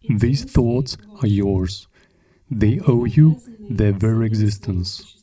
These thoughts are yours. They owe you their very existence.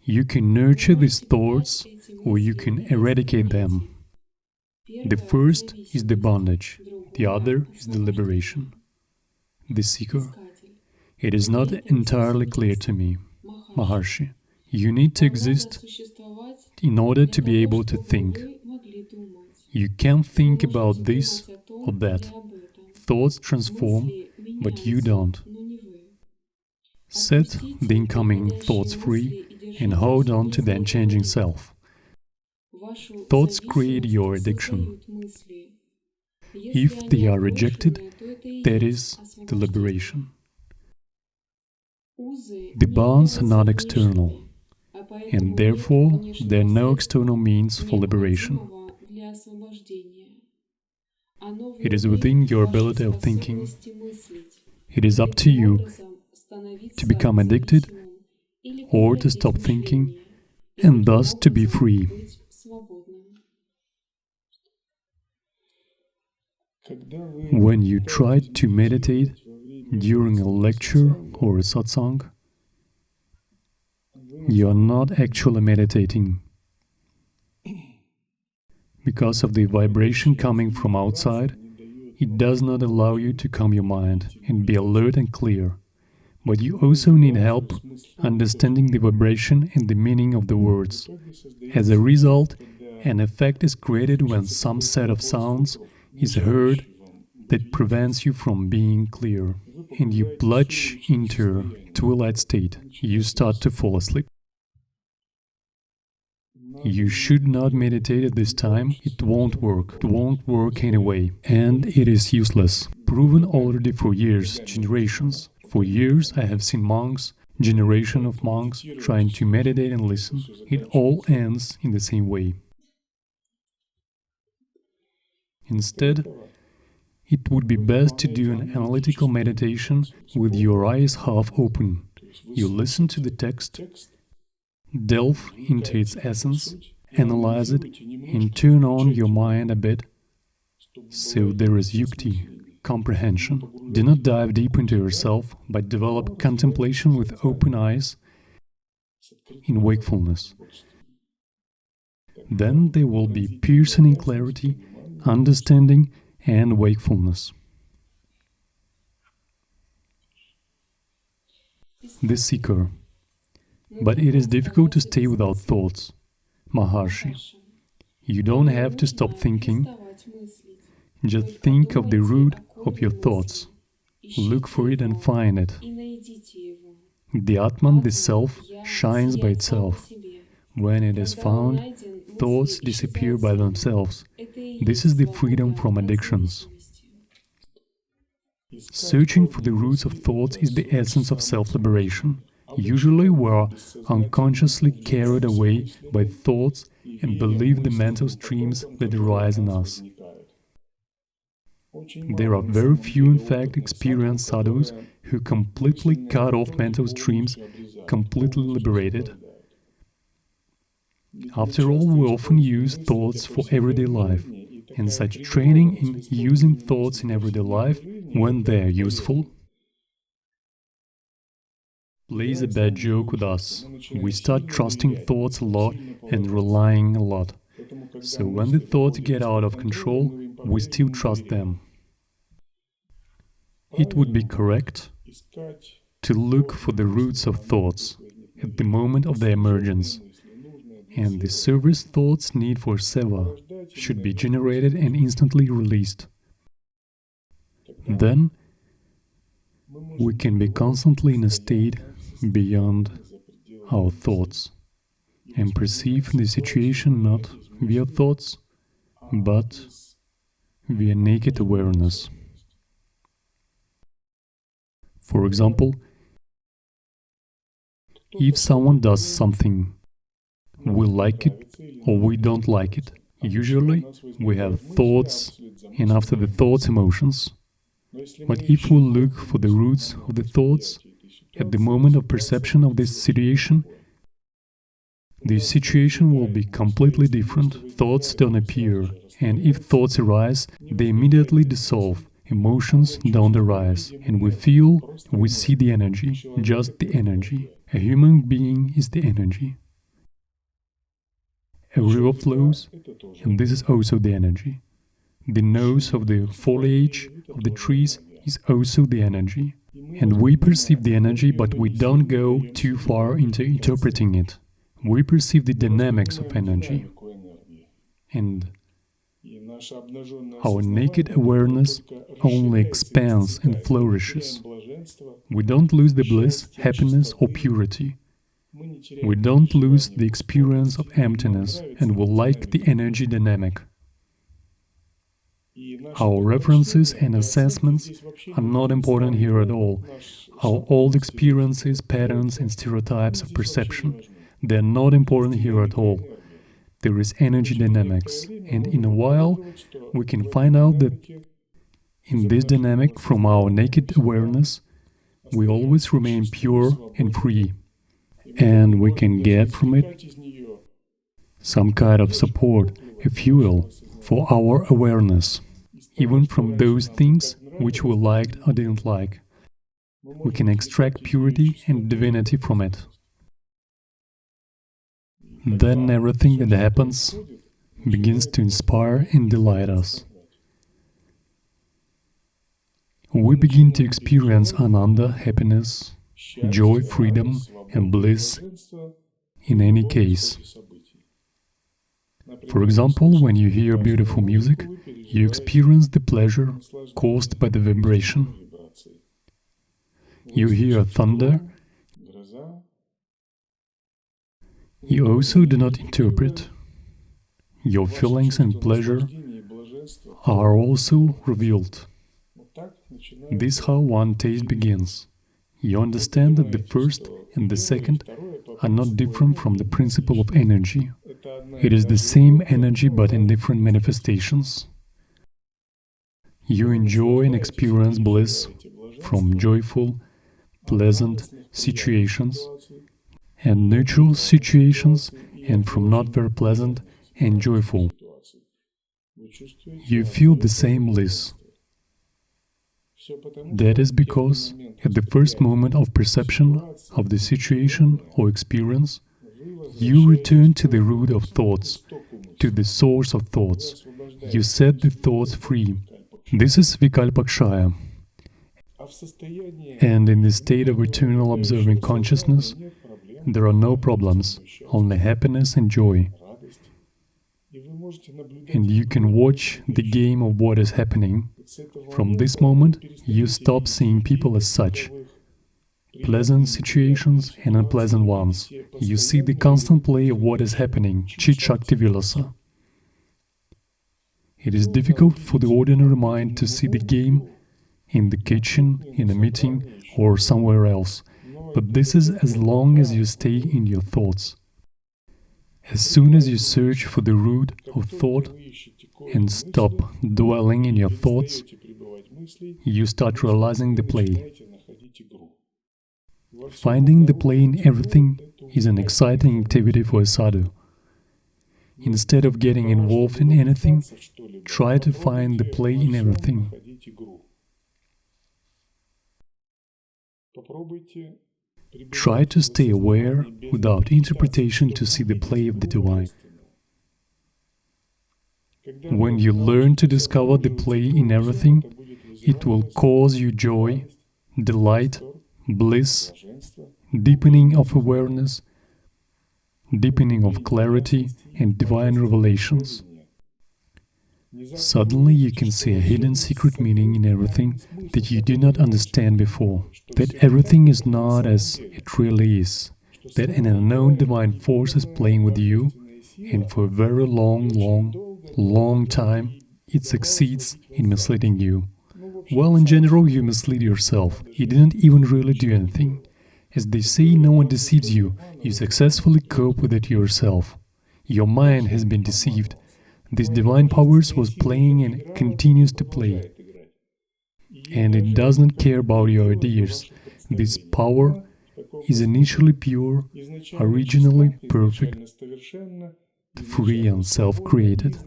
You can nurture these thoughts or you can eradicate them. The first is the bondage, the other is the liberation. The seeker. It is not entirely clear to me, Maharshi. You need to exist in order to be able to think. You can't think about this or that. Thoughts transform, but you don't. Set the incoming thoughts free and hold on to the unchanging self. Thoughts create your addiction. If they are rejected, that is the liberation. The bonds are not external, and therefore there are no external means for liberation. It is within your ability of thinking. It is up to you to become addicted or to stop thinking and thus to be free. When you try to meditate during a lecture or a satsang, you are not actually meditating. Because of the vibration coming from outside, it does not allow you to calm your mind and be alert and clear. But you also need help understanding the vibration and the meaning of the words. As a result, an effect is created when some set of sounds is heard that prevents you from being clear, and you plunge into a twilight state. You start to fall asleep. You should not meditate at this time. It won't work. It won't work anyway, and it is useless. Proven already for years, generations. For years I have seen monks, generation of monks, trying to meditate and listen. It all ends in the same way. Instead, it would be best to do an analytical meditation with your eyes half open. You listen to the text, delve into its essence, analyze it, and turn on your mind a bit. So there is yukti, comprehension. Do not dive deep into yourself, but develop contemplation with open eyes in wakefulness. Then there will be piercing clarity, understanding, and wakefulness. The seeker. But it is difficult to stay without thoughts. Maharshi, you don't have to stop thinking. Just think of the root of your thoughts. Look for it and find it. The Atman, the Self, shines by itself. When it is found, thoughts disappear by themselves. This is the freedom from addictions. Searching for the roots of thoughts is the essence of self-liberation. Usually we are unconsciously carried away by thoughts and believe the mental streams that arise in us. There are very few, in fact, experienced sadhus who completely cut off mental streams, completely liberated. After all, we often use thoughts for everyday life, and such training in using thoughts in everyday life, when they are useful, plays a bad joke with us. We start trusting thoughts a lot and relying a lot. So when the thoughts get out of control, we still trust them. It would be correct to look for the roots of thoughts at the moment of their emergence, and the service thoughts need for seva should be generated and instantly released. Then we can be constantly in a state beyond our thoughts and perceive the situation not via thoughts, but via naked awareness. For example, if someone does something, we like it or we don't like it. Usually, we have thoughts, and after the thoughts, emotions. But if we look for the roots of the thoughts, at the moment of perception of this situation, the situation will be completely different. Thoughts don't appear, and if thoughts arise, they immediately dissolve, Emotions don't arise, and we feel, we see the energy, just the energy. A human being is the energy. A river flows, and this is also the energy. The nose of the foliage of the trees is also the energy. And we perceive the energy, but we don't go too far into interpreting it. We perceive the dynamics of energy. And our naked awareness only expands and flourishes. We don't lose the bliss, happiness, or purity. We don't lose the experience of emptiness, and we like the energy dynamic. Our references and assessments are not important here at all. Our old experiences, patterns, and stereotypes of perception, they are not important here at all. There is energy dynamics, and in a while we can find out that in this dynamic, from our naked awareness, we always remain pure and free, and we can get from it some kind of support, a fuel for our awareness, even from those things which we liked or didn't like. We can extract purity and divinity from it. Then everything that happens begins to inspire and delight us. We begin to experience ananda, happiness, joy, freedom, and bliss in any case. For example, when you hear beautiful music, you experience the pleasure caused by the vibration. You hear thunder. You also do not interpret. Your feelings and pleasure are also revealed. This is how one taste begins. You understand that the first and the second are not different from the principle of energy. It is the same energy but in different manifestations. You enjoy and experience bliss from joyful, pleasant situations and neutral situations, and from not very pleasant and joyful. You feel the same bliss. That is because at the first moment of perception of the situation or experience, you return to the root of thoughts, to the source of thoughts. You set the thoughts free. This is Vikalpakshaya. And in the state of eternal observing consciousness, there are no problems, only happiness and joy. And you can watch the game of what is happening. From this moment, you stop seeing people as such. Pleasant situations and unpleasant ones. You see the constant play of what is happening, Chit Shakti Vilasa. It is difficult for the ordinary mind to see the game in the kitchen, in a meeting, or somewhere else. But this is as long as you stay in your thoughts. As soon as you search for the root of thought and stop dwelling in your thoughts, you start realizing the play. Finding the play in everything is an exciting activity for a sadhu. Instead of getting involved in anything, try to find the play in everything. Try to stay aware without interpretation to see the play of the divine. When you learn to discover the play in everything, it will cause you joy, delight, bliss, deepening of awareness, deepening of clarity and divine revelations. Suddenly you can see a hidden secret meaning in everything that you did not understand before, that everything is not as it really is, that an unknown divine force is playing with you, and for a very long time it succeeds in misleading you. Well, in general, you mislead yourself. You didn't even really do anything. As they say, no one deceives you. You successfully cope with it yourself. Your mind has been deceived. This divine powers was playing and continues to play. And it does not care about your ideas. This power is initially pure, originally perfect, free and self-created.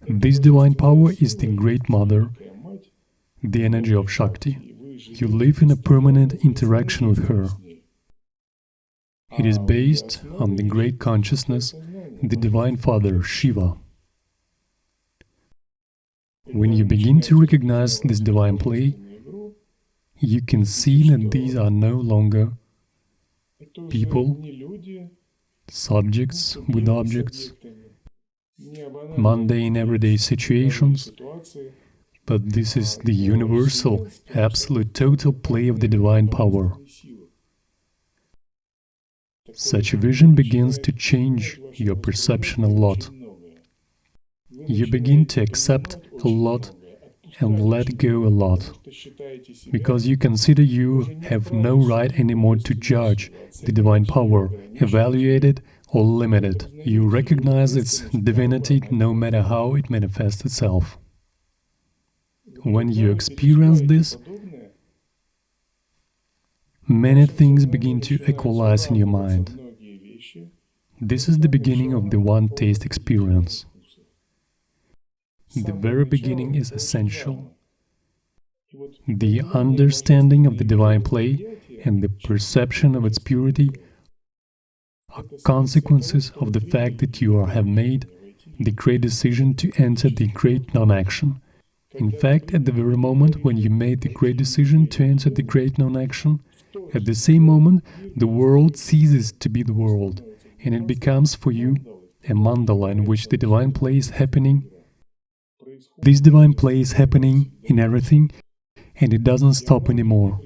This divine power is the Great Mother, the energy of Shakti. You live in a permanent interaction with her. It is based on the great consciousness, the Divine Father, Shiva. When you begin to recognize this divine play, you can see that these are no longer people, subjects with objects, mundane everyday situations, but this is the universal, absolute, total play of the divine power. Such a vision begins to change your perception a lot. You begin to accept a lot and let go a lot, because you consider you have no right anymore to judge the divine power, evaluate it or limit it. You recognize its divinity no matter how it manifests itself. When you experience this, many things begin to equalize in your mind. This is the beginning of the one-taste experience. The very beginning is essential. The understanding of the divine play and the perception of its purity are consequences of the fact that you have made the great decision to enter the great non-action. In fact, at the very moment when you made the great decision to enter the great non-action, at the same moment the world ceases to be the world, and it becomes for you a mandala in which the divine play is happening. This divine play is happening in everything, and it doesn't stop anymore.